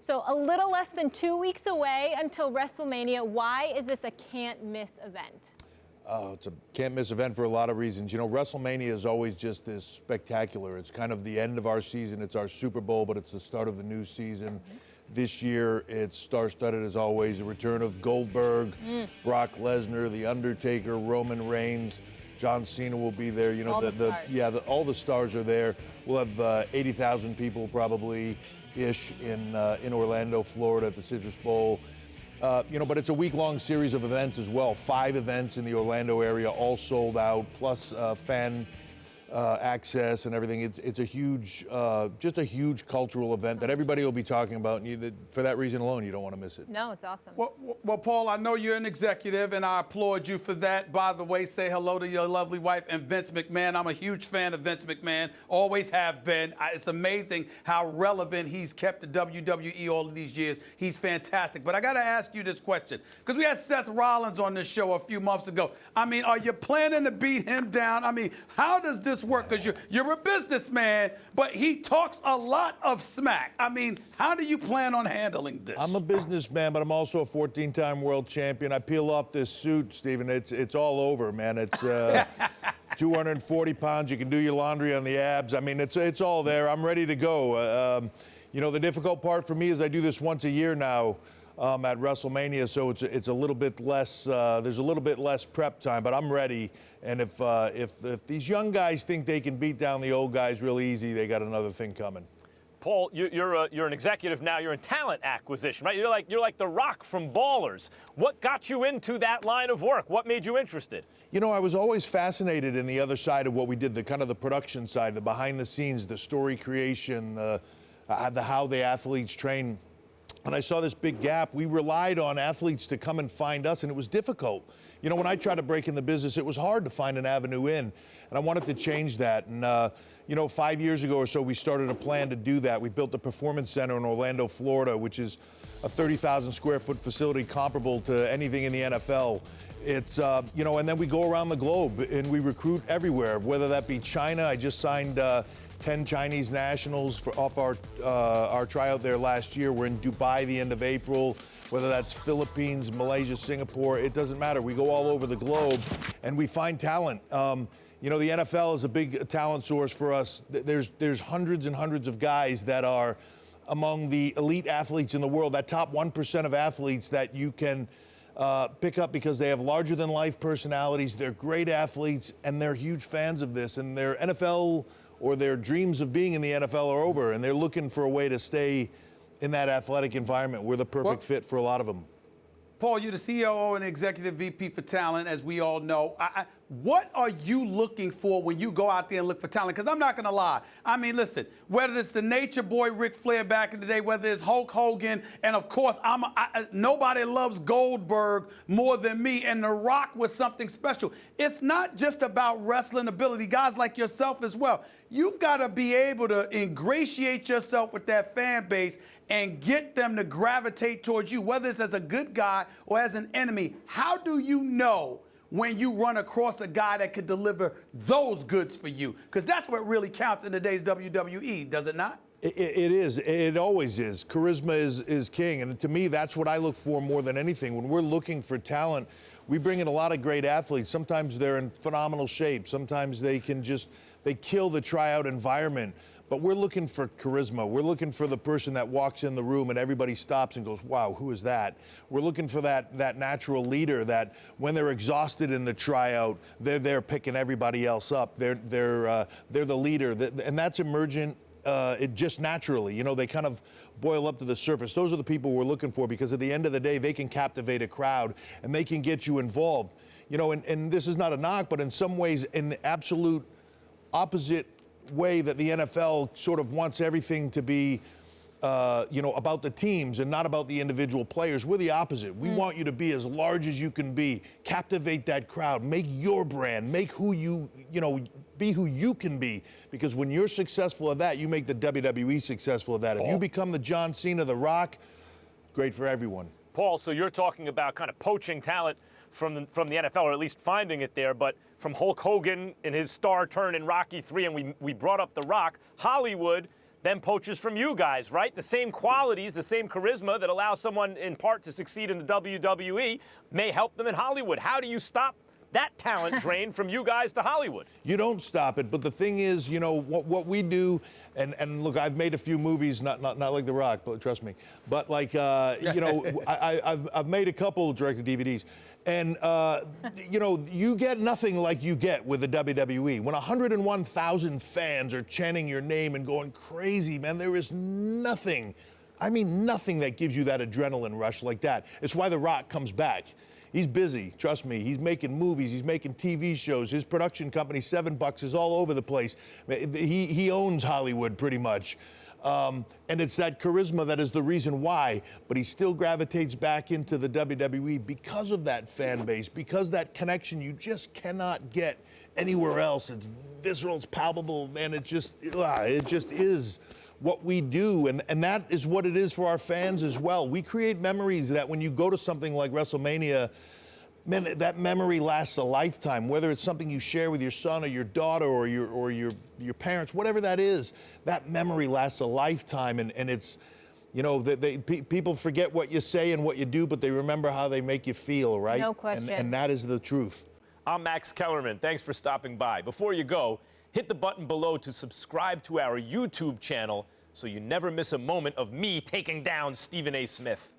So a little less than 2 weeks away until Wrestlemania. Why is this a can't-miss event? Oh, it's a can't-miss event for a lot of reasons. You know, Wrestlemania is always just this spectacular. It's kind of the end of our season. It's our Super Bowl, but it's the start of the new season. This year, it's star-studded as always. The return of Goldberg, Brock Lesnar, The Undertaker, Roman Reigns, John Cena will be there. You know, all the stars are there. We'll have 80,000 people probably-ish in Orlando, Florida at the Citrus Bowl. You know, but it's a week-long series of events as well. 5 events in the Orlando area, all sold out, plus fan access and everything. It's a huge, just a huge cultural event that everybody will be talking about. And for that reason alone, you don't want to miss it. No, it's awesome. Well, Paul, I know you're an executive, and I applaud you for that. By the way, say hello to your lovely wife and Vince McMahon. I'm a huge fan of Vince McMahon, always have been. It's amazing how relevant he's kept the WWE all of these years. He's fantastic. But I got to ask you this question, because we had Seth Rollins on this show a few months ago. I mean, are you planning to beat him down? I mean, how does this work? Because you're a businessman, but he talks a lot of smack. I mean, how do you plan on handling this? I'm a businessman, but I'm also a 14-time world champion. I peel off this suit, Steven. It's all over, man. It's 240 pounds. You can do your laundry on the abs. I mean, it's all there. I'm ready to go. You know, the difficult part for me is I do this once a year now. At Wrestlemania, so it's a little bit less. There's a little bit less prep time, but I'm ready. And if these young guys think they can beat down the old guys real easy, they got another thing coming. Paul, you're an executive now. You're in talent acquisition, right? You're like the Rock from Ballers. What got you into that line of work? What made you interested? You know, I was always fascinated in the other side of what we did, the kind of the production side, the behind the scenes, the story creation, the how the athletes train. And I saw this big gap. We relied on athletes to come and find us, and it was difficult. You know, when I tried to break in the business, it was hard to find an avenue in, and I wanted to change that. And, you know, 5 years ago or so, we started a plan to do that. We built the Performance Center in Orlando, Florida, which is a 30,000 square foot facility comparable to anything in the NFL. It's, you know, and then we go around the globe, and we recruit everywhere, whether that be China. I just signed 10 Chinese nationals off our tryout there last year. We're in Dubai the end of April, whether that's Philippines, Malaysia, Singapore, it doesn't matter. We go all over the globe and we find talent. You know, the NFL is a big talent source for us. There's hundreds and hundreds of guys that are among the elite athletes in the world, that top 1% of athletes that you can pick up because they have larger than life personalities. They're great athletes and they're huge fans of this, and their NFL or their dreams of being in the NFL are over, and they're looking for a way to stay in that athletic environment. We're the perfect fit for a lot of them. Paul, you're the COO and Executive VP for talent, as we all know. What are you looking for when you go out there and look for talent? Because I'm not going to lie. I mean, listen, whether it's the Nature Boy Ric Flair back in the day, whether it's Hulk Hogan, and of course, nobody loves Goldberg more than me, and The Rock was something special. It's not just about wrestling ability. Guys like yourself as well. You've got to be able to ingratiate yourself with that fan base and get them to gravitate towards you, whether it's as a good guy or as an enemy. How do you know when you run across a guy that could deliver those goods for you? Because that's what really counts in today's WWE, does it not? It is. It always is. Charisma is king. And to me, that's what I look for more than anything. When we're looking for talent, we bring in a lot of great athletes. Sometimes they're in phenomenal shape. Sometimes they kill the tryout environment. But we're looking for charisma. We're looking for the person that walks in the room and everybody stops and goes, wow, who is that? We're looking for that natural leader that when they're exhausted in the tryout, they're there picking everybody else up. They're the leader. And that's emergent just naturally. You know, they kind of boil up to the surface. Those are the people we're looking for, because at the end of the day, they can captivate a crowd and they can get you involved. You know, and this is not a knock, but in some ways, in the absolute opposite way that the NFL sort of wants everything to be, you know, about the teams and not about the individual players. We're the opposite. We want you to be as large as you can be, captivate that crowd, make your brand, make who you know, be who you can be. Because when you're successful at that, you make the WWE successful at that. If you become the John Cena, The Rock, great for everyone. Paul, so you're talking about kind of poaching talent from the NFL, or at least finding it there, but from Hulk Hogan in his star turn in Rocky III, and we brought up The Rock, Hollywood, then poaches from you guys, right? The same qualities, the same charisma that allows someone in part to succeed in the WWE may help them in Hollywood. How do you stop that talent drain from you guys to Hollywood? You don't stop it, but the thing is, you know, what we do, and look, I've made a few movies, not like The Rock, but trust me, but like, you know, I've made a couple directed DVDs, and you know, you get nothing like you get with the WWE. When 101,000 fans are chanting your name and going crazy, man, there is nothing, I mean nothing that gives you that adrenaline rush like that. It's why The Rock comes back. He's busy, trust me. He's making movies, he's making TV shows. His production company, $7 is all over the place. He owns Hollywood pretty much. And it's that charisma that is the reason why, but he still gravitates back into the WWE because of that fan base, because that connection you just cannot get anywhere else. It's visceral, it's palpable, and it just is what we do, and that is what it is for our fans as well. We create memories that when you go to something like Wrestlemania, man, that memory lasts a lifetime. Whether it's something you share with your son or your daughter or your parents, whatever that is, that memory lasts a lifetime. And it's, you know, people forget what you say and what you do, but they remember how they make you feel, right? No question. And that is the truth. I'm Max Kellerman. Thanks for stopping by. Before you go, hit the button below to subscribe to our YouTube channel so you never miss a moment of me taking down Stephen A. Smith.